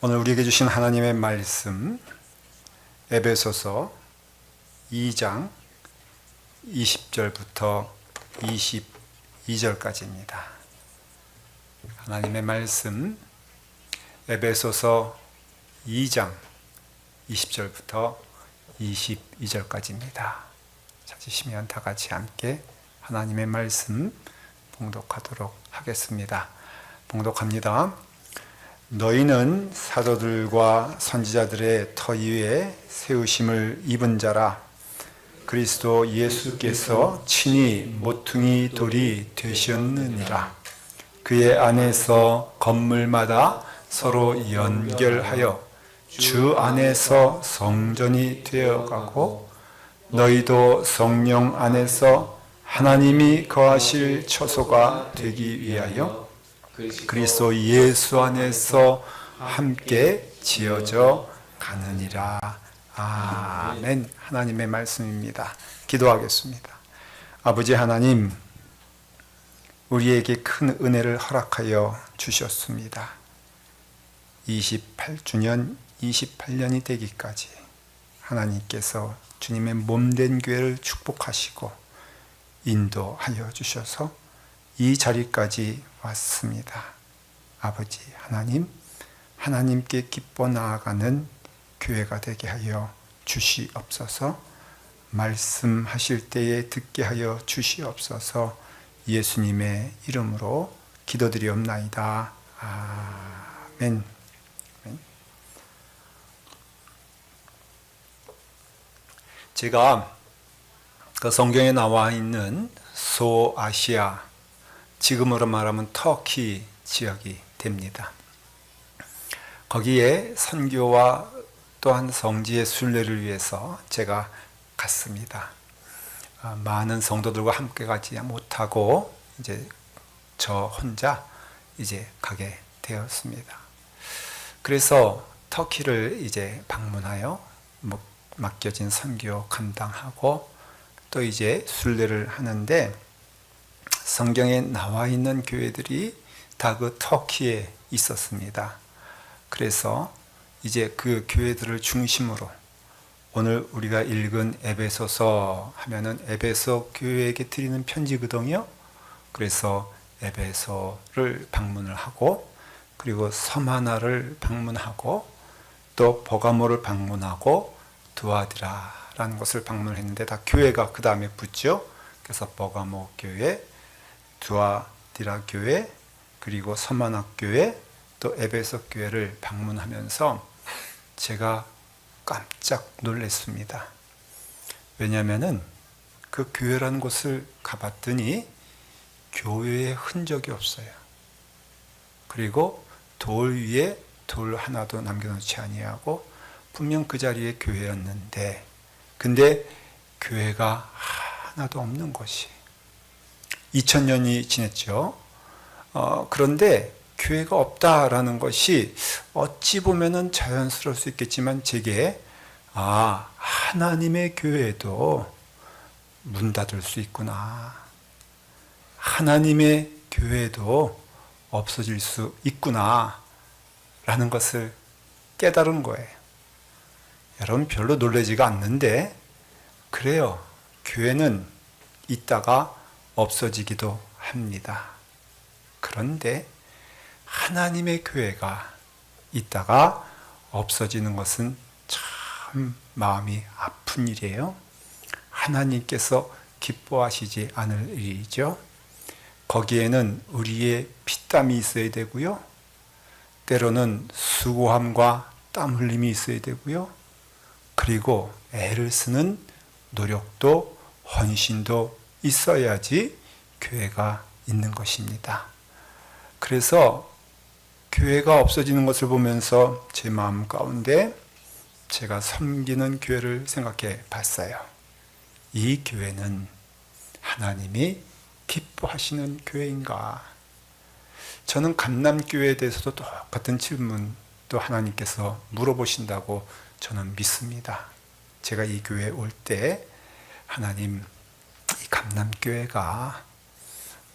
오늘 우리에게 주신 하나님의 말씀 에베소서 2장 20절부터 22절까지입니다. 하나님의 말씀 에베소서 2장 20절부터 22절까지입니다. 찾으시면 다 같이 함께 하나님의 말씀 봉독하도록 하겠습니다. 봉독합니다. 너희는 사도들과 선지자들의 터 위에 세우심을 입은 자라. 그리스도 예수께서 친히 모퉁이 돌이 되셨느니라. 그의 안에서 건물마다 서로 연결하여 주 안에서 성전이 되어가고, 너희도 성령 안에서 하나님이 거하실 처소가 되기 위하여 그리스도 예수 안에서 함께 지어져 가느니라. 아멘. 하나님의 말씀입니다. 기도하겠습니다. 아버지 하나님, 우리에게 큰 은혜를 허락하여 주셨습니다. 28주년, 28년이 되기까지 하나님께서 주님의 몸된 교회를 축복하시고 인도하여 주셔서 이 자리까지 왔습니다. 아버지 하나님, 하나님께 기뻐 나아가는 교회가 되게 하여 주시옵소서. 말씀하실 때에 듣게 하여 주시옵소서. 예수님의 이름으로 기도드리옵나이다. 아멘. 제가 그 성경에 나와 있는 소아시아, 지금으로 말하면 터키 지역이 됩니다. 거기에 선교와 또한 성지의 순례를 위해서 제가 갔습니다. 많은 성도들과 함께 가지 못하고 이제 저 혼자 이제 가게 되었습니다. 그래서 터키를 이제 방문하여 맡겨진 선교 감당하고 또 이제 순례를 하는데, 성경에 나와 있는 교회들이 다 그 터키에 있었습니다. 그래서 이제 그 교회들을 중심으로 오늘 우리가 읽은 에베소서 하면은 에베소 교회에게 드리는 편지거든요. 그래서 에베소를 방문을 하고, 그리고 섬 하나를 방문하고, 또 버가모를 방문하고 두아디라라는 곳을 방문했는데 다 교회가 그 다음에 붙죠. 그래서 버가모 교회, 두아디라 교회, 그리고 서만학 교회, 또 에베소 교회를 방문하면서 제가 깜짝 놀랐습니다. 왜냐하면은 그 교회라는 곳을 가봤더니 교회의 흔적이 없어요. 그리고 돌 위에 돌 하나도 남겨놓지 아니하고, 분명 그 자리에 교회였는데 근데 교회가 하나도 없는 곳이 2000년이 지났죠. 그런데 교회가 없다라는 것이 어찌 보면은 자연스러울 수 있겠지만, 제게 하나님의 교회도 문 닫을 수 있구나, 하나님의 교회도 없어질 수 있구나 라는 것을 깨달은 거예요. 여러분, 별로 놀라지가 않는데 그래요. 교회는 있다가 없어지기도 합니다. 그런데 하나님의 교회가 있다가 없어지는 것은 참 마음이 아픈 일이에요. 하나님께서 기뻐하시지 않을 일이죠. 거기에는 우리의 피땀이 있어야 되고요, 때로는 수고함과 땀 흘림이 있어야 되고요, 그리고 애를 쓰는 노력도 헌신도 있어야지 교회가 있는 것입니다. 그래서 교회가 없어지는 것을 보면서 제 마음 가운데 제가 섬기는 교회를 생각해 봤어요. 이 교회는 하나님이 기뻐하시는 교회인가? 저는 감남교회에 대해서도 똑같은 질문도 하나님께서 물어보신다고 저는 믿습니다. 제가 이 교회에 올 때 하나님, 이 감남교회가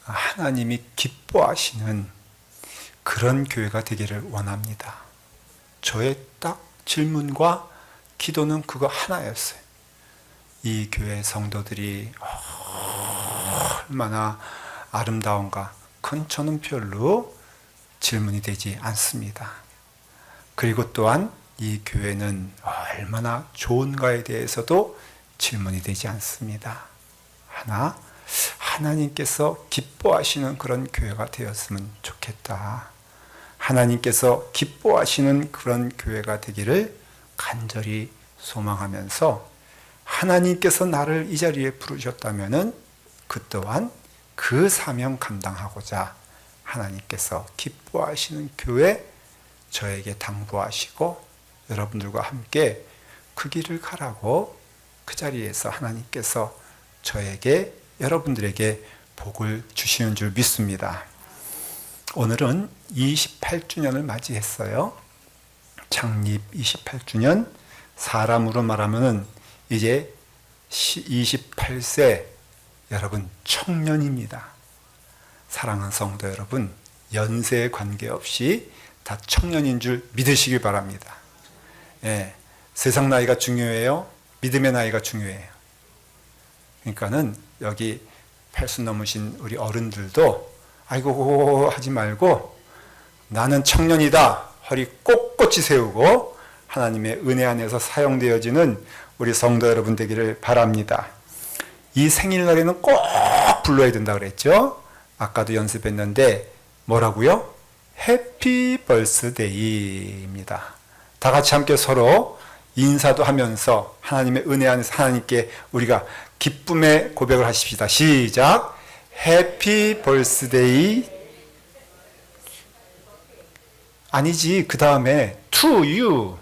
하나님이 기뻐하시는 그런 교회가 되기를 원합니다. 저의 딱 질문과 기도는 그거 하나였어요. 이 교회 성도들이 얼마나 아름다운가. 그건 저는 별로 질문이 되지 않습니다. 그리고 또한 이 교회는 얼마나 좋은가에 대해서도 질문이 되지 않습니다. 하나님께서 기뻐하시는 그런 교회가 되었으면 좋겠다. 하나님께서 기뻐하시는 그런 교회가 되기를 간절히 소망하면서, 하나님께서 나를 이 자리에 부르셨다면은 그 또한 그 사명 감당하고자 하나님께서 기뻐하시는 교회 저에게 당부하시고, 여러분들과 함께 그 길을 가라고 그 자리에서 하나님께서 저에게, 여러분들에게 복을 주시는 줄 믿습니다. 오늘은 28주년을 맞이했어요. 창립 28주년, 사람으로 말하면 이제 28세 여러분 청년입니다. 사랑하는 성도 여러분, 연세에 관계없이 다 청년인 줄 믿으시길 바랍니다. 예, 세상 나이가 중요해요? 믿음의 나이가 중요해요. 그러니까는 여기 80 넘으신 우리 어른들도 아이고 하지 말고 나는 청년이다 허리 꼿꼿이 세우고 하나님의 은혜 안에서 사용되어지는 우리 성도 여러분 되기를 바랍니다. 이 생일날에는 꼭 불러야 된다 그랬죠? 아까도 연습했는데 뭐라고요? 해피 벌스데이입니다. 다 같이 함께 서로 인사도 하면서 하나님의 은혜 안에서 하나님께 우리가 기쁨의 고백을 하십시다. 시작. 해피 벌스데이. 아니지, 그 다음에 to you.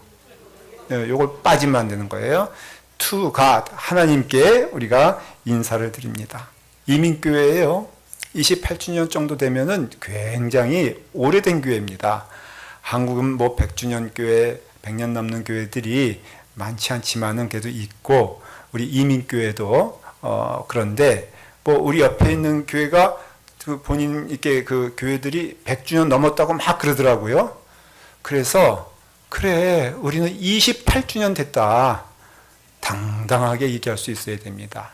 요걸 빠지면 안 되는 거예요. to God. 하나님께 우리가 인사를 드립니다. 이민교회예요. 28주년 정도 되면은 굉장히 오래된 교회입니다. 한국은 뭐 100주년 교회, 100년 넘는 교회들이 많지 않지만은 그래도 있고, 우리 이민교회도 그런데 뭐 우리 옆에 있는 교회가 그 본인 이렇게 그 교회들이 100주년 넘었다고 막 그러더라고요. 그래서 그래 우리는 28주년 됐다 당당하게 얘기할 수 있어야 됩니다.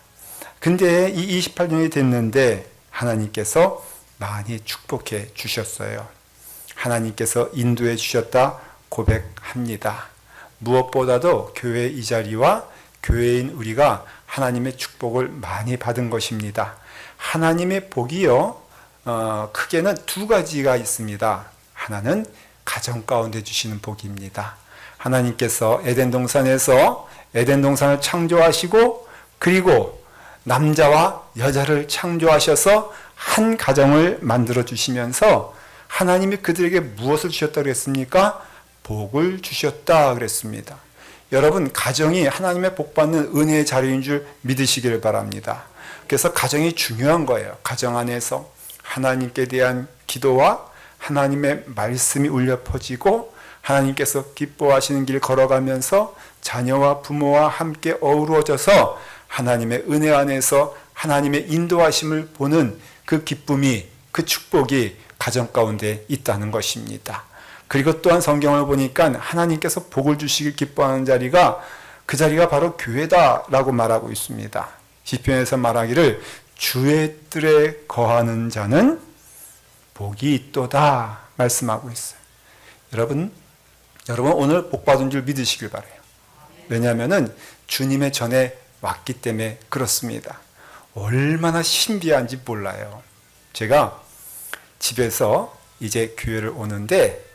근데 이 28년이 됐는데 하나님께서 많이 축복해 주셨어요. 하나님께서 인도해 주셨다 고백합니다. 무엇보다도 교회 이 자리와 교회인 우리가 하나님의 축복을 많이 받은 것입니다. 하나님의 복이요, 크게는 두 가지가 있습니다. 하나는 가정 가운데 주시는 복입니다. 하나님께서 에덴 동산에서 에덴 동산을 창조하시고, 그리고 남자와 여자를 창조하셔서 한 가정을 만들어 주시면서 하나님이 그들에게 무엇을 주셨다고 그랬습니까? 복을 주셨다 그랬습니다. 여러분, 가정이 하나님의 복받는 은혜의 자리인 줄 믿으시기를 바랍니다. 그래서 가정이 중요한 거예요. 가정 안에서 하나님께 대한 기도와 하나님의 말씀이 울려 퍼지고, 하나님께서 기뻐하시는 길 걸어가면서 자녀와 부모와 함께 어우러져서 하나님의 은혜 안에서 하나님의 인도하심을 보는 그 기쁨이, 그 축복이 가정 가운데 있다는 것입니다. 그리고 또한 성경을 보니까 하나님께서 복을 주시길 기뻐하는 자리가, 그 자리가 바로 교회다라고 말하고 있습니다. 시편에서 말하기를 주의 뜰에 거하는 자는 복이 있도다 말씀하고 있어요. 여러분 오늘 복 받은 줄 믿으시길 바라요. 왜냐하면은 주님의 전에 왔기 때문에 그렇습니다. 얼마나 신비한지 몰라요. 제가 집에서 이제 교회를 오는데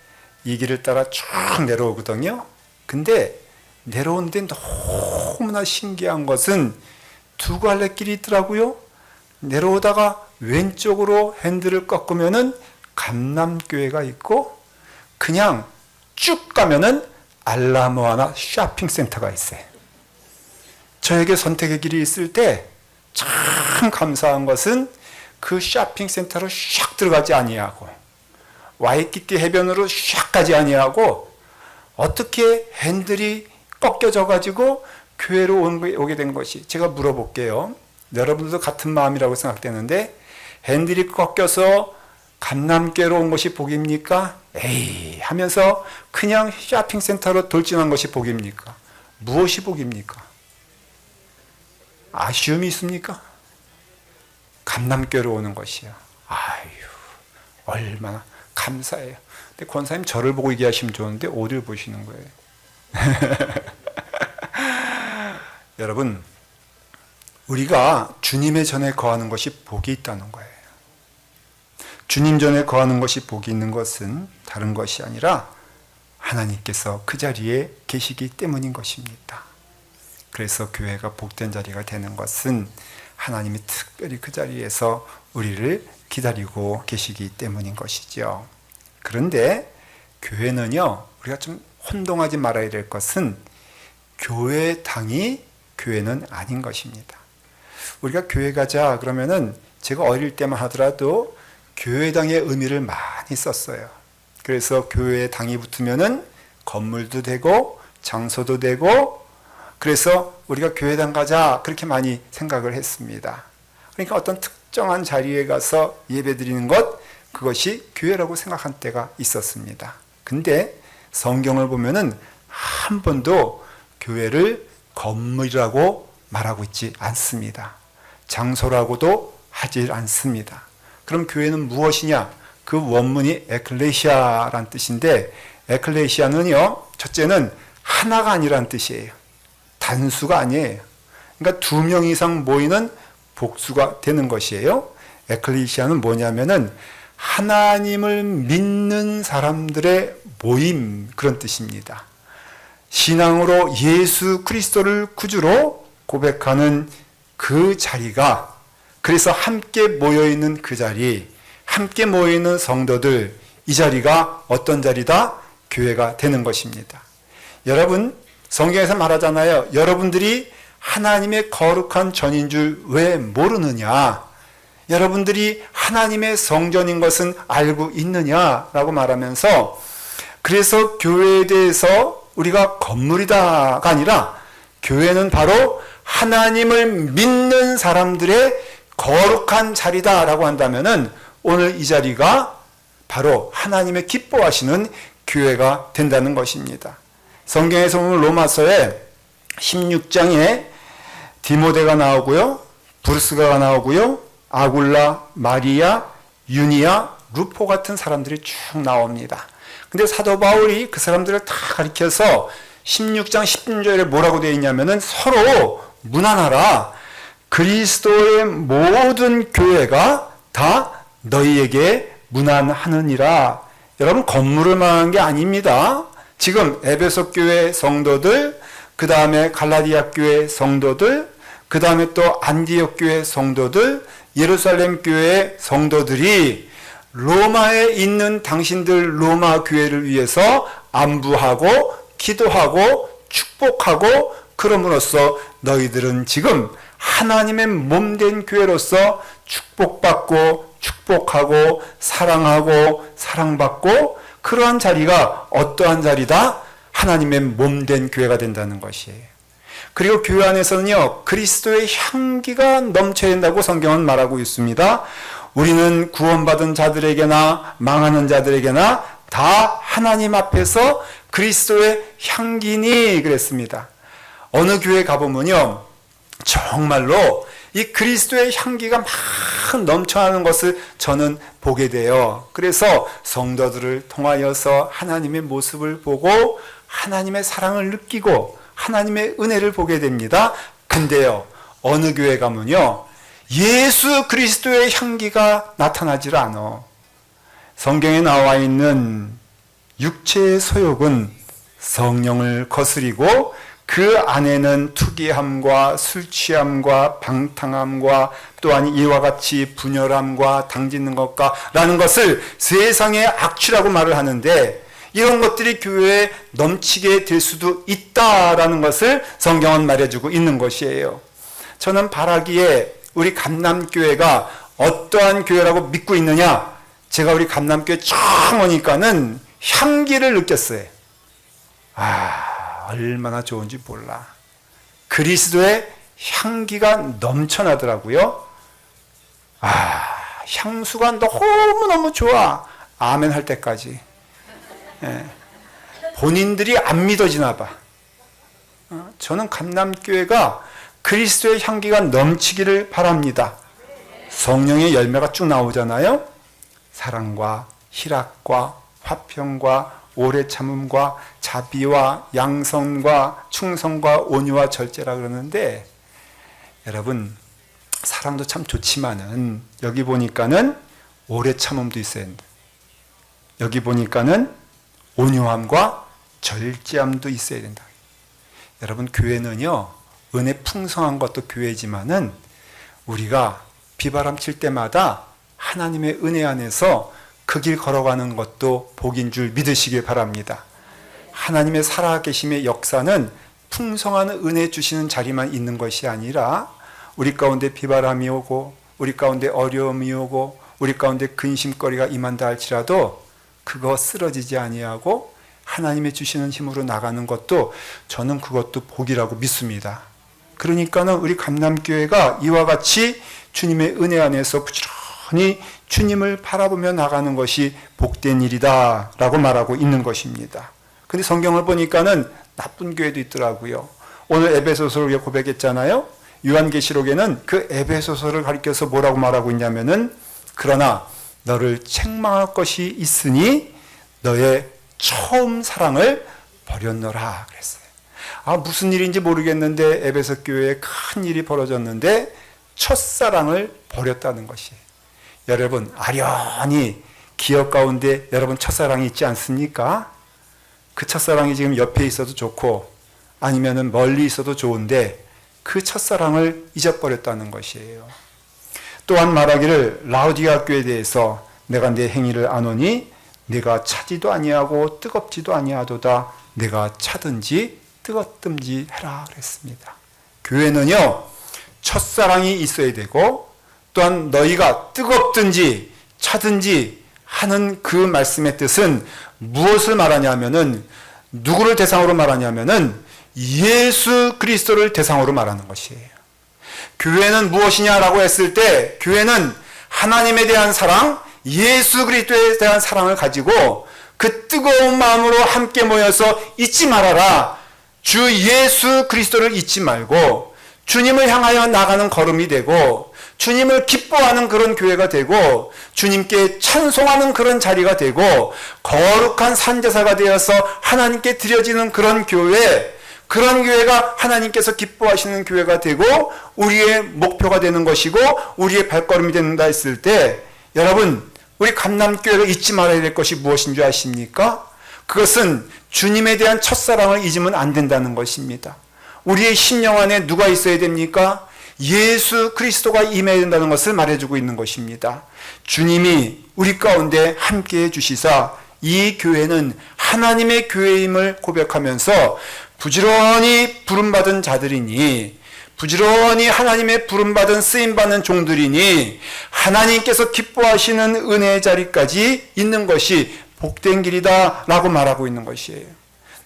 이 길을 따라 쭉 내려오거든요. 근데 내려오는데 너무나 신기한 것은 두 갈래 길이 있더라고요. 내려오다가 왼쪽으로 핸들을 꺾으면은 감남교회가 있고, 그냥 쭉 가면은 알라모아나 쇼핑센터가 있어요. 저에게 선택의 길이 있을 때 참 감사한 것은 그 쇼핑센터로 샥 들어가지 아니하고, 와이키키 해변으로 샥 가지 아니하고, 어떻게 핸들이 꺾여져 가지고 교회로 오게 된 것이, 제가 물어볼게요. 여러분들도 같은 마음이라고 생각되는데, 핸들이 꺾여서 감남교회로 온 것이 복입니까? 에이 하면서 그냥 쇼핑센터로 돌진한 것이 복입니까? 무엇이 복입니까? 아쉬움이 있습니까? 감람교로 오는 것이요. 아유, 얼마나 감사해요. 근데 권사님 저를 보고 얘기하시면 좋은데 어디를 보시는 거예요? 여러분, 우리가 주님의 전에 거하는 것이 복이 있다는 거예요. 주님 전에 거하는 것이 복이 있는 것은 다른 것이 아니라 하나님께서 그 자리에 계시기 때문인 것입니다. 그래서 교회가 복된 자리가 되는 것은 하나님이 특별히 그 자리에서 우리를 기다리고 계시기 때문인 것이죠. 그런데 교회는요, 우리가 좀 혼동하지 말아야 될 것은 교회당이 교회는 아닌 것입니다. 우리가 교회 가자 그러면은 제가 어릴 때만 하더라도 교회당의 의미를 많이 썼어요. 그래서 교회에 당이 붙으면은 건물도 되고 장소도 되고, 그래서 우리가 교회당 가자 그렇게 많이 생각을 했습니다. 그러니까 어떤 특정한 자리에 가서 예배 드리는 것, 그것이 교회라고 생각한 때가 있었습니다. 근데 성경을 보면은 한 번도 교회를 건물이라고 말하고 있지 않습니다. 장소라고도 하지 않습니다. 그럼 교회는 무엇이냐? 그 원문이 에클레시아란 뜻인데, 에클레시아는요, 첫째는 하나가 아니란 뜻이에요. 단수가 아니에요. 그러니까 2명 이상 모이는 복수가 되는 것이에요. 에클레시아는 뭐냐면은 하나님을 믿는 사람들의 모임, 그런 뜻입니다. 신앙으로 예수 그리스도를 구주로 고백하는 그 자리가, 그래서 함께 모여있는 그 자리, 함께 모여있는 성도들, 이 자리가 어떤 자리다? 교회가 되는 것입니다. 여러분, 성경에서 말하잖아요. 여러분들이 하나님의 거룩한 전인 줄 왜 모르느냐? 여러분들이 하나님의 성전인 것은 알고 있느냐라고 말하면서, 그래서 교회에 대해서 우리가 건물이다가 아니라 교회는 바로 하나님을 믿는 사람들의 거룩한 자리다라고 한다면은 오늘 이 자리가 바로 하나님의 기뻐하시는 교회가 된다는 것입니다. 성경에서 보면 로마서에 16장에 디모데가 나오고요, 브루스가가 나오고요, 아굴라, 마리아, 유니아, 루포 같은 사람들이 쭉 나옵니다. 근데 사도 바울이 그 사람들을 다 가리켜서 16장 10절에 뭐라고 되어 있냐면은 서로 문안하라. 그리스도의 모든 교회가 다 너희에게 문안하느니라. 여러분, 건물을 말하는 게 아닙니다. 지금 에베소 교회 성도들, 그 다음에 갈라디아 교회 성도들, 그 다음에 또 안디옥 교회 성도들, 예루살렘 교회 성도들이 로마에 있는 당신들 로마 교회를 위해서 안부하고 기도하고 축복하고, 그럼으로써 너희들은 지금 하나님의 몸된 교회로서 축복받고 축복하고 사랑하고 사랑받고, 그러한 자리가 어떠한 자리다? 하나님의 몸된 교회가 된다는 것이에요. 그리고 교회 안에서는요, 그리스도의 향기가 넘쳐야 된다고 성경은 말하고 있습니다. 우리는 구원받은 자들에게나 망하는 자들에게나 다 하나님 앞에서 그리스도의 향기니 그랬습니다. 어느 교회 가보면요, 정말로 이 그리스도의 향기가 막 넘쳐나는 것을 저는 보게 돼요. 그래서 성도들을 통하여서 하나님의 모습을 보고 하나님의 사랑을 느끼고 하나님의 은혜를 보게 됩니다. 근데요, 어느 교회 가면요, 예수 그리스도의 향기가 나타나질 않아. 성경에 나와 있는 육체의 소욕은 성령을 거스리고 그 안에는 투기함과 술취함과 방탕함과 또한 이와 같이 분열함과 당짓는 것과 라는 것을 세상의 악취라고 말을 하는데, 이런 것들이 교회에 넘치게 될 수도 있다라는 것을 성경은 말해주고 있는 것이에요. 저는 바라기에 우리 감남교회가 어떠한 교회라고 믿고 있느냐, 제가 우리 감남교회 처음 오니까는 향기를 느꼈어요. 얼마나 좋은지 몰라. 그리스도의 향기가 넘쳐나더라고요. 향수가 너무너무 좋아. 아멘 할 때까지. 예. 본인들이 안 믿어지나 봐. 저는 감남교회가 그리스도의 향기가 넘치기를 바랍니다. 성령의 열매가 쭉 나오잖아요. 사랑과 희락과 화평과 오래 참음과 자비와 양선과 충성과 온유와 절제라 그러는데, 여러분 사랑도 참 좋지만은 여기 보니까는 오래 참음도 있어야 된다. 여기 보니까는 온유함과 절제함도 있어야 된다. 여러분 교회는요, 은혜 풍성한 것도 교회지만은 우리가 비바람 칠 때마다 하나님의 은혜 안에서 그 길 걸어가는 것도 복인 줄 믿으시길 바랍니다. 하나님의 살아계심의 역사는 풍성한 은혜 주시는 자리만 있는 것이 아니라 우리 가운데 비바람이 오고 우리 가운데 어려움이 오고 우리 가운데 근심거리가 임한다 할지라도 그거 쓰러지지 아니하고 하나님의 주시는 힘으로 나가는 것도 저는 그것도 복이라고 믿습니다. 그러니까는 우리 감남교회가 이와 같이 주님의 은혜 안에서 부지런히 주님을 바라보며 나가는 것이 복된 일이다 라고 말하고 있는 것입니다. 근데 성경을 보니까는 나쁜 교회도 있더라고요. 오늘 에베소서를 고백했잖아요. 요한계시록에는 그 에베소서를 가리켜서 뭐라고 말하고 있냐면은, 그러나 너를 책망할 것이 있으니 너의 처음 사랑을 버렸노라 그랬어요. 무슨 일인지 모르겠는데 에베소 교회에 큰 일이 벌어졌는데 첫사랑을 버렸다는 것이에요. 여러분 아련히 기억 가운데 여러분 첫사랑이 있지 않습니까? 그 첫사랑이 지금 옆에 있어도 좋고 아니면은 멀리 있어도 좋은데 그 첫사랑을 잊어버렸다는 것이에요. 또한 말하기를 라우디아 교회에 대해서 내가 내 행위를 아노니 내가 차지도 아니하고 뜨겁지도 아니하도다. 내가 차든지 뜨겁든지 해라 그랬습니다. 교회는요, 첫사랑이 있어야 되고 또한 너희가 뜨겁든지 차든지 하는 그 말씀의 뜻은 무엇을 말하냐면은, 누구를 대상으로 말하냐면은 예수 그리스도를 대상으로 말하는 것이에요. 교회는 무엇이냐라고 했을 때 교회는 하나님에 대한 사랑, 예수 그리스도에 대한 사랑을 가지고 그 뜨거운 마음으로 함께 모여서 잊지 말아라. 주 예수 그리스도를 잊지 말고 주님을 향하여 나가는 걸음이 되고 주님을 기뻐하는 그런 교회가 되고 주님께 찬송하는 그런 자리가 되고 거룩한 산제사가 되어서 하나님께 드려지는 그런 교회, 그런 교회가 하나님께서 기뻐하시는 교회가 되고 우리의 목표가 되는 것이고 우리의 발걸음이 된다 했을 때, 여러분 우리 감남교회가 잊지 말아야 될 것이 무엇인 줄 아십니까? 그것은 주님에 대한 첫사랑을 잊으면 안 된다는 것입니다. 우리의 심령 안에 누가 있어야 됩니까? 예수 그리스도가 임해야 된다는 것을 말해주고 있는 것입니다. 주님이 우리 가운데 함께해 주시사 이 교회는 하나님의 교회임을 고백하면서 부지런히 부름받은 자들이니, 부지런히 하나님의 부름받은 쓰임받는 종들이니 하나님께서 기뻐하시는 은혜의 자리까지 있는 것이 복된 길이다 라고 말하고 있는 것이에요.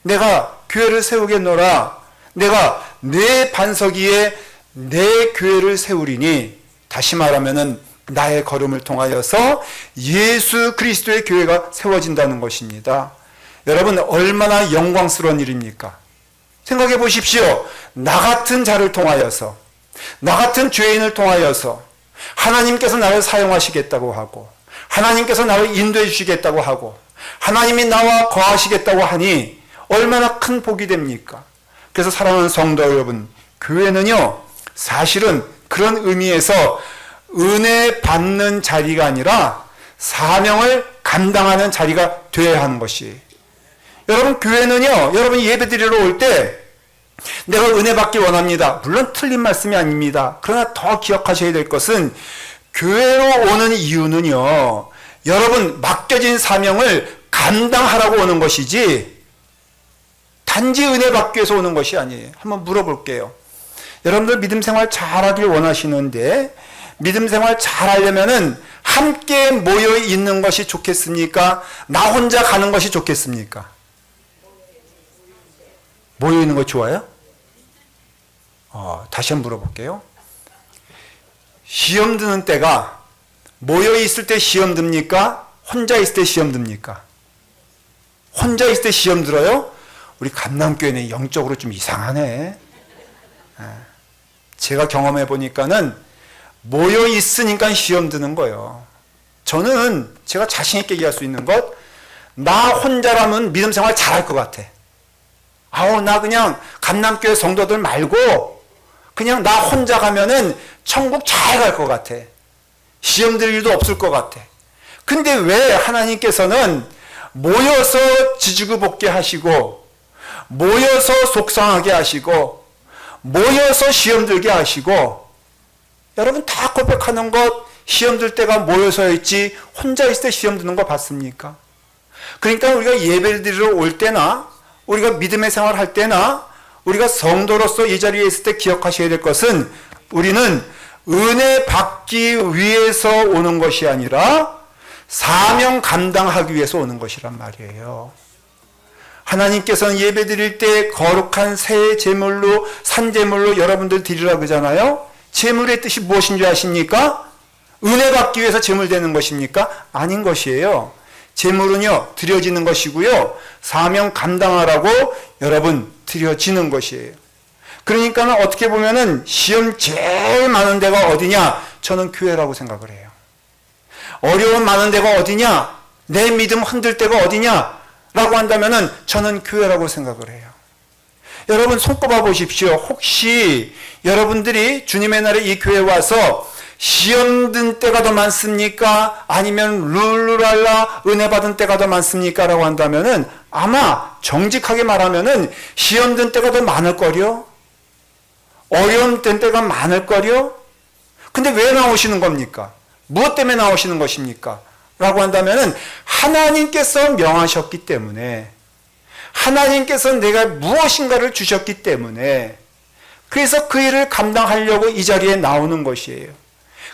내가 교회를 세우겠노라, 내가 내 반석 위에 내 교회를 세우리니, 다시 말하면은 나의 걸음을 통하여서 예수 그리스도의 교회가 세워진다는 것입니다. 여러분 얼마나 영광스러운 일입니까? 생각해 보십시오. 나 같은 자를 통하여서, 나 같은 죄인을 통하여서 하나님께서 나를 사용하시겠다고 하고 하나님께서 나를 인도해 주시겠다고 하고 하나님이 나와 거하시겠다고 하니 얼마나 큰 복이 됩니까? 그래서 사랑하는 성도 여러분, 교회는요 사실은 그런 의미에서 은혜 받는 자리가 아니라 사명을 감당하는 자리가 되어야 하는 것이. 여러분 교회는요, 여러분이 예배 드리러 올 때 내가 은혜 받기 원합니다. 물론 틀린 말씀이 아닙니다. 그러나 더 기억하셔야 될 것은 교회로 오는 이유는요, 여러분 맡겨진 사명을 감당하라고 오는 것이지 단지 은혜 받기 위해서 오는 것이 아니에요. 한번 물어볼게요. 여러분들 믿음 생활 잘하길 원하시는데 믿음 생활 잘하려면은 함께 모여 있는 것이 좋겠습니까? 나 혼자 가는 것이 좋겠습니까? 모여 있는 거 좋아요? 다시 한번 물어볼게요. 시험 드는 때가 모여 있을 때 시험 듭니까? 혼자 있을 때 시험 듭니까? 혼자 있을 때 시험 들어요? 우리 감남교회는 영적으로 좀 이상하네. 제가 경험해 보니까는 모여 있으니까 시험 드는 거예요. 저는 제가 자신 있게 얘기할 수 있는 것, 나 혼자라면 믿음 생활 잘할 것 같아. 나 그냥 감남교회 성도들 말고 그냥 나 혼자 가면은 천국 잘 갈 것 같아. 시험 들 일도 없을 것 같아. 근데 왜 하나님께서는 모여서 지지고 볶게 하시고, 모여서 속상하게 하시고, 모여서 시험 들게 하시고, 여러분 다 고백하는 것, 시험 들 때가 모여서 있지 혼자 있을 때 시험 드는 거 봤습니까? 그러니까 우리가 예배를 드리러 올 때나 우리가 믿음의 생활을 할 때나 우리가 성도로서 이 자리에 있을 때 기억하셔야 될 것은, 우리는 은혜 받기 위해서 오는 것이 아니라 사명 감당하기 위해서 오는 것이란 말이에요. 하나님께서는 예배 드릴 때 거룩한 새 제물로, 산제물로 여러분들 드리라고 그러잖아요. 제물의 뜻이 무엇인 줄 아십니까? 은혜 받기 위해서 제물 되는 것입니까? 아닌 것이에요. 제물은요, 드려지는 것이고요, 사명 감당하라고 여러분 드려지는 것이에요. 그러니까 어떻게 보면은 시험 제일 많은 데가 어디냐? 저는 교회라고 생각을 해요. 어려움 많은 데가 어디냐? 내 믿음 흔들 때가 어디냐? 라고 한다면은 저는 교회라고 생각을 해요. 여러분 손꼽아 보십시오. 혹시 여러분들이 주님의 날에 이 교회에 와서 시험 든 때가 더 많습니까? 아니면 룰루랄라 은혜 받은 때가 더 많습니까? 라고 한다면은 아마 정직하게 말하면은 시험 든 때가 더 많을 거요. 어려움 된 때가 많을 거요. 근데 왜 나오시는 겁니까? 무엇 때문에 나오시는 것입니까? 라고 한다면은 하나님께서 명하셨기 때문에, 하나님께서 내가 무엇인가를 주셨기 때문에, 그래서 그 일을 감당하려고 이 자리에 나오는 것이에요.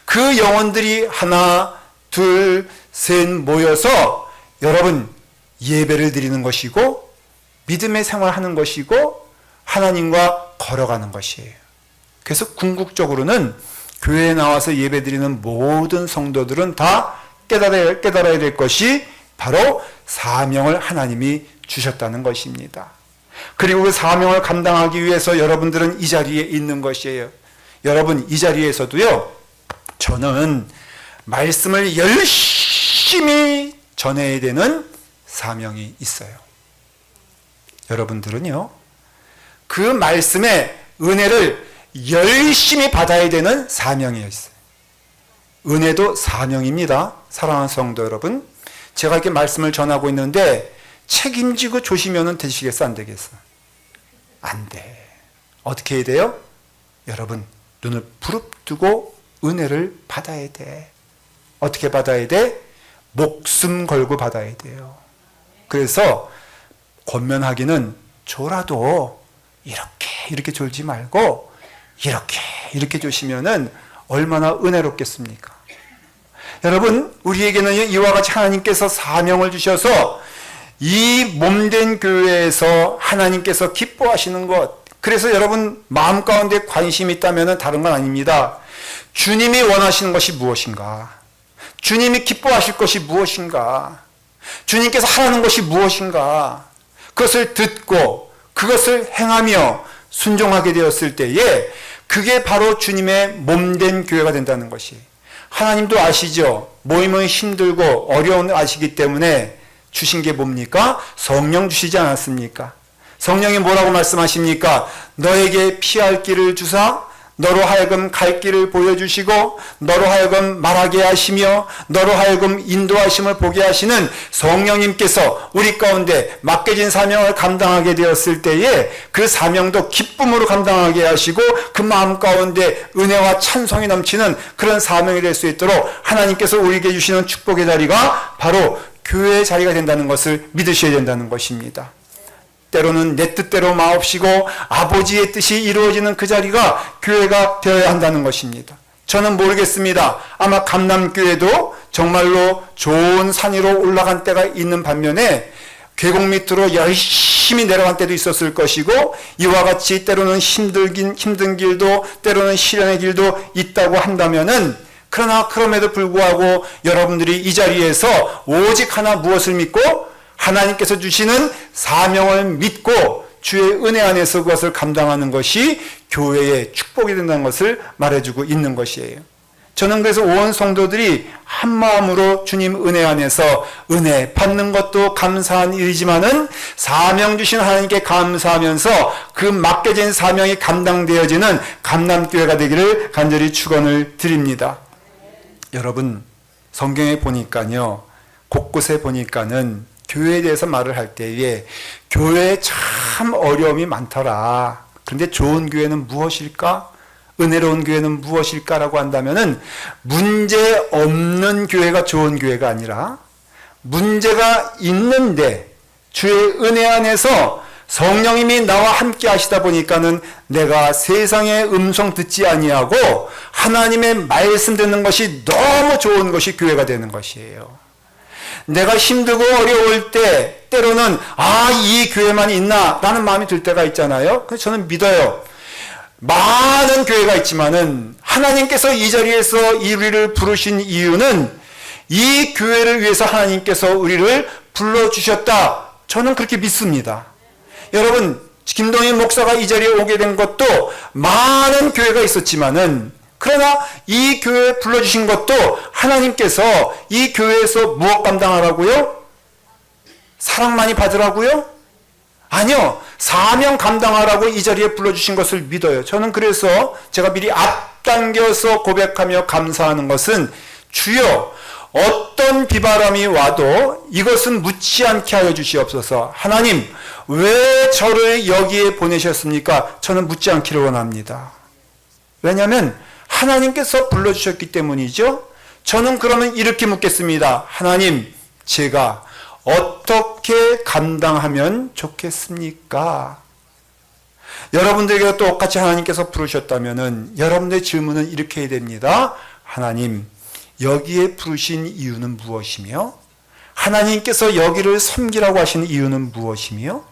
그 영혼들이 하나, 둘, 셋 모여서 여러분 예배를 드리는 것이고, 믿음의 생활하는 것이고, 하나님과 걸어가는 것이에요. 그래서 궁극적으로는 교회에 나와서 예배 드리는 모든 성도들은 다 깨달아야 될 것이 바로 사명을 하나님이 주셨다는 것입니다. 그리고 그 사명을 감당하기 위해서 여러분들은 이 자리에 있는 것이에요. 여러분 이 자리에서도요, 저는 말씀을 열심히 전해야 되는 사명이 있어요. 여러분들은요, 그 말씀의 은혜를 열심히 받아야 되는 사명이 있어요. 은혜도 사명입니다. 사랑하는 성도 여러분, 제가 이렇게 말씀을 전하고 있는데 책임지고 조시면 되시겠어, 안 되겠어? 안 돼. 어떻게 해야 돼요? 여러분 눈을 부릅뜨고 은혜를 받아야 돼. 어떻게 받아야 돼? 목숨 걸고 받아야 돼요. 그래서 권면하기는 졸아도 이렇게 졸지 말고 이렇게 조시면은 얼마나 은혜롭겠습니까? 여러분, 우리에게는 이와 같이 하나님께서 사명을 주셔서 이 몸된 교회에서 하나님께서 기뻐하시는 것, 그래서 여러분 마음 가운데 관심이 있다면 다른 건 아닙니다. 주님이 원하시는 것이 무엇인가? 주님이 기뻐하실 것이 무엇인가? 주님께서 하라는 것이 무엇인가? 그것을 듣고 그것을 행하며 순종하게 되었을 때에 그게 바로 주님의 몸된 교회가 된다는 것이. 하나님도 아시죠? 모임은 힘들고 어려운 걸 아시기 때문에 주신 게 뭡니까? 성령 주시지 않았습니까? 성령이 뭐라고 말씀하십니까? 너에게 피할 길을 주사 너로 하여금 갈 길을 보여주시고 너로 하여금 말하게 하시며 너로 하여금 인도하심을 보게 하시는 성령님께서 우리 가운데 맡겨진 사명을 감당하게 되었을 때에 그 사명도 기쁨으로 감당하게 하시고 그 마음 가운데 은혜와 찬송이 넘치는 그런 사명이 될 수 있도록 하나님께서 우리에게 주시는 축복의 자리가 바로 교회의 자리가 된다는 것을 믿으셔야 된다는 것입니다. 때로는 내 뜻대로 마옵시고 아버지의 뜻이 이루어지는 그 자리가 교회가 되어야 한다는 것입니다. 저는 모르겠습니다. 아마 감남교회도 정말로 좋은 산 위로 올라간 때가 있는 반면에 계곡 밑으로 열심히 내려간 때도 있었을 것이고 이와 같이 때로는 힘든 길도 때로는 시련의 길도 있다고 한다면은 그러나 그럼에도 불구하고 여러분들이 이 자리에서 오직 하나 무엇을 믿고 하나님께서 주시는 사명을 믿고 주의 은혜 안에서 그것을 감당하는 것이 교회의 축복이 된다는 것을 말해주고 있는 것이에요. 저는 그래서 온 성도들이 한 마음으로 주님 은혜 안에서 은혜 받는 것도 감사한 일이지만은 사명 주신 하나님께 감사하면서 그 맡겨진 사명이 감당되어지는 감남교회가 되기를 간절히 축원을 드립니다. 여러분, 성경에 보니까요, 곳곳에 보니까는 교회에 대해서 말을 할 때에 교회에 참 어려움이 많더라. 그런데 좋은 교회는 무엇일까? 은혜로운 교회는 무엇일까라고 한다면은 문제 없는 교회가 좋은 교회가 아니라 문제가 있는데 주의 은혜 안에서 성령님이 나와 함께 하시다 보니까는 내가 세상의 음성 듣지 아니하고 하나님의 말씀 듣는 것이 너무 좋은 것이 교회가 되는 것이에요. 내가 힘들고 어려울 때 때로는 이 교회만 있나 라는 마음이 들 때가 있잖아요. 그래서 저는 믿어요. 많은 교회가 있지만은 하나님께서 이 자리에서 우리를 부르신 이유는 이 교회를 위해서 하나님께서 우리를 불러주셨다. 저는 그렇게 믿습니다. 여러분, 김동인 목사가 이 자리에 오게 된 것도 많은 교회가 있었지만은 그러나 이 교회에 불러주신 것도 하나님께서 이 교회에서 무엇 감당하라고요? 사랑 많이 받으라고요? 아니요. 사명 감당하라고 이 자리에 불러주신 것을 믿어요. 저는 그래서 제가 미리 앞당겨서 고백하며 감사하는 것은 주여 어떤 비바람이 와도 이것은 묻지 않게 하여 주시옵소서. 하나님 왜 저를 여기에 보내셨습니까? 저는 묻지 않기를 원합니다. 왜냐하면 하나님께서 불러주셨기 때문이죠. 저는 그러면 이렇게 묻겠습니다. 하나님, 제가 어떻게 감당하면 좋겠습니까? 여러분들에게 똑같이 하나님께서 부르셨다면은 여러분들의 질문은 이렇게 해야 됩니다. 하나님, 여기에 부르신 이유는 무엇이며? 하나님께서 여기를 섬기라고 하신 이유는 무엇이며?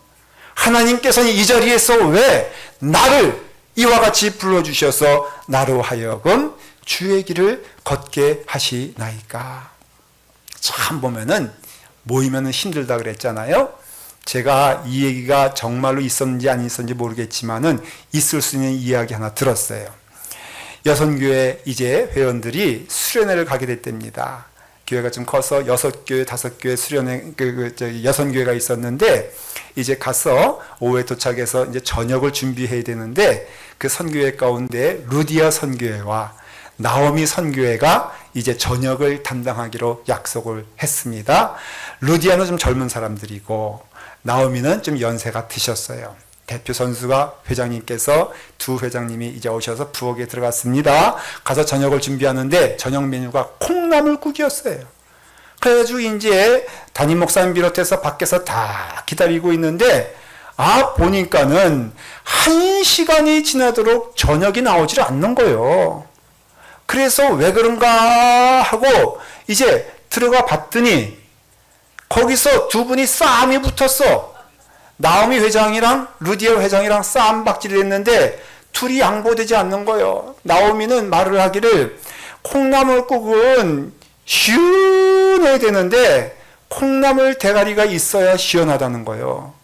하나님께서는 이 자리에서 왜 나를 이와 같이 불러주셔서 나로 하여금 주의 길을 걷게 하시나이까? 참 보면은 모이면은 힘들다 그랬잖아요. 제가 이 얘기가 정말로 있었는지 안 있었는지 모르겠지만은 있을 수 있는 이야기 하나 들었어요. 여선교회 이제 회원들이 수련회를 가게 됐답니다. 교회가 좀 커서 6교회, 5교회 수련회, 여선교회가 있었는데, 이제 가서 오후에 도착해서 이제 저녁을 준비해야 되는데, 그 선교회 가운데 루디아 선교회와 나오미 선교회가 이제 저녁을 담당하기로 약속을 했습니다. 루디아는 좀 젊은 사람들이고, 나오미는 좀 연세가 드셨어요. 대표 선수가 회장님께서 두 회장님이 이제 오셔서 부엌에 들어갔습니다. 가서 저녁을 준비하는데 저녁 메뉴가 콩나물국이었어요. 그래가지고 이제 담임 목사님 비롯해서 밖에서 다 기다리고 있는데 보니까는 1시간이 지나도록 저녁이 나오질 않는 거예요. 그래서 왜 그런가 하고 이제 들어가 봤더니 거기서 두 분이 싸움이 붙었어. 나오미 회장이랑 루디아 회장이랑 싸움박질을 했는데 둘이 양보되지 않는 거예요. 나오미는 말을 하기를 콩나물국은 시원해야 되는데 콩나물 대가리가 있어야 시원하다는 거예요.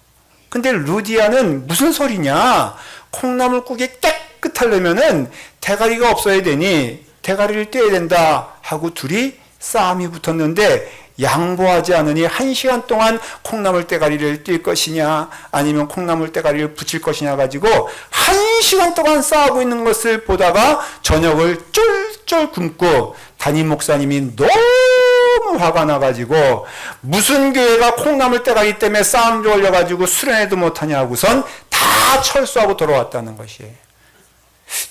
근데 루디아는 무슨 소리냐? 콩나물국이 깨끗하려면은 대가리가 없어야 되니 대가리를 떼야 된다 하고 둘이 싸움이 붙었는데 양보하지 않으니 1시간 동안 콩나물 대가리를 뛸 것이냐 아니면 콩나물 대가리를 붙일 것이냐 가지고 1시간 동안 싸우고 있는 것을 보다가 저녁을 쫄쫄 굶고 담임 목사님이 너무 화가 나가지고 무슨 교회가 콩나물 대가리 때문에 싸움 올려가지고 수련회도 못하냐 하고선 다 철수하고 돌아왔다는 것이에요.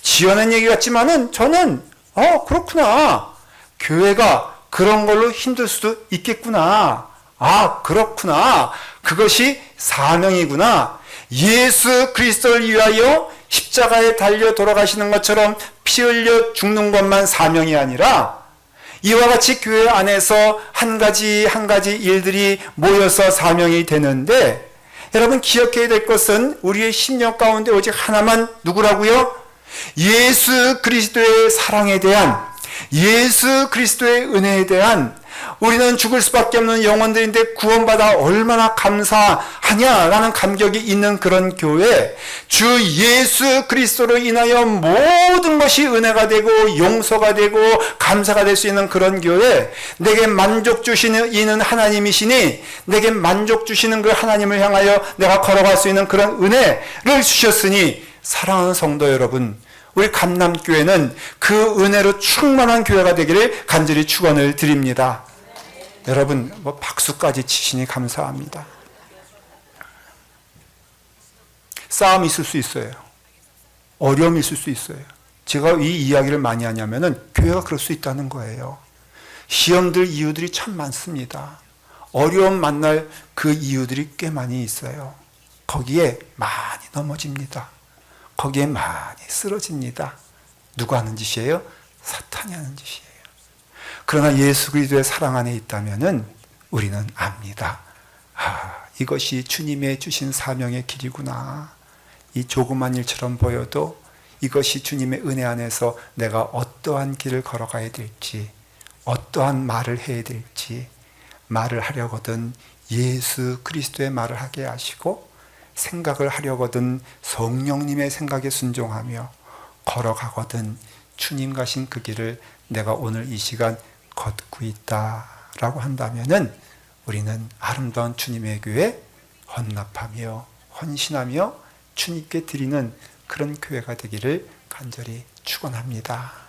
지어낸 얘기 같지만은 저는 그렇구나. 교회가 그런 걸로 힘들 수도 있겠구나. 그렇구나. 그것이 사명이구나. 예수 그리스도를 위하여 십자가에 달려 돌아가시는 것처럼 피 흘려 죽는 것만 사명이 아니라 이와 같이 교회 안에서 한 가지 한 가지 일들이 모여서 사명이 되는데 여러분 기억해야 될 것은 우리의 심령 가운데 오직 하나만 누구라고요? 예수 그리스도의 사랑에 대한 예수 그리스도의 은혜에 대한 우리는 죽을 수밖에 없는 영혼들인데 구원받아 얼마나 감사하냐라는 감격이 있는 그런 교회, 주 예수 그리스도로 인하여 모든 것이 은혜가 되고 용서가 되고 감사가 될 수 있는 그런 교회, 내게 만족 주시는 하나님이시니 내게 만족 주시는 그 하나님을 향하여 내가 걸어갈 수 있는 그런 은혜를 주셨으니, 사랑하는 성도 여러분, 우리 감남교회는 그 은혜로 충만한 교회가 되기를 간절히 축원을 드립니다. 여러분, 박수까지 치시니 감사합니다. 싸움이 있을 수 있어요. 어려움이 있을 수 있어요. 제가 이 이야기를 많이 하냐면은 교회가 그럴 수 있다는 거예요. 시험들 이유들이 참 많습니다. 어려움 만날 그 이유들이 꽤 많이 있어요. 거기에 많이 넘어집니다. 거기에 많이 쓰러집니다. 누가 하는 짓이에요? 사탄이 하는 짓이에요. 그러나 예수 그리스도의 사랑 안에 있다면은 우리는 압니다. 이것이 주님의 주신 사명의 길이구나. 이 조그만 일처럼 보여도 이것이 주님의 은혜 안에서 내가 어떠한 길을 걸어가야 될지, 어떠한 말을 해야 될지, 말을 하려거든 예수 그리스도의 말을 하게 하시고, 생각을 하려거든 성령님의 생각에 순종하며, 걸어가거든 주님 가신 그 길을 내가 오늘 이 시간 걷고 있다라고 한다면은 우리는 아름다운 주님의 교회, 헌납하며 헌신하며 주님께 드리는 그런 교회가 되기를 간절히 축원합니다.